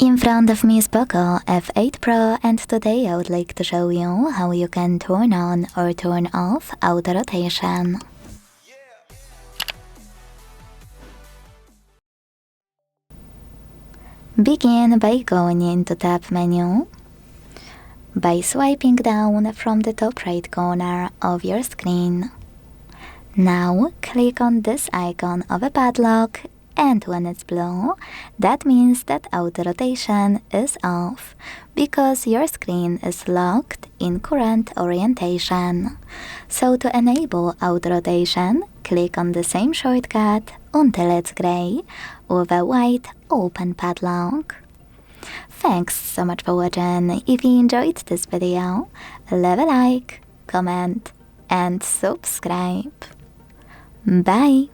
In front of me is POCO F8 Pro, and today I would like to show you how you can turn on or turn off auto rotation. Begin by going into Tab menu, by swiping down from the top right corner of your screen. Now click on this icon of a padlock, and when it's blue, that means that auto rotation is off, because your screen is locked in current orientation. So to enable auto rotation, click on the same shortcut until it's gray with a white open padlock. Thanks so much for watching. If you enjoyed this video, leave a like, comment and subscribe. Bye!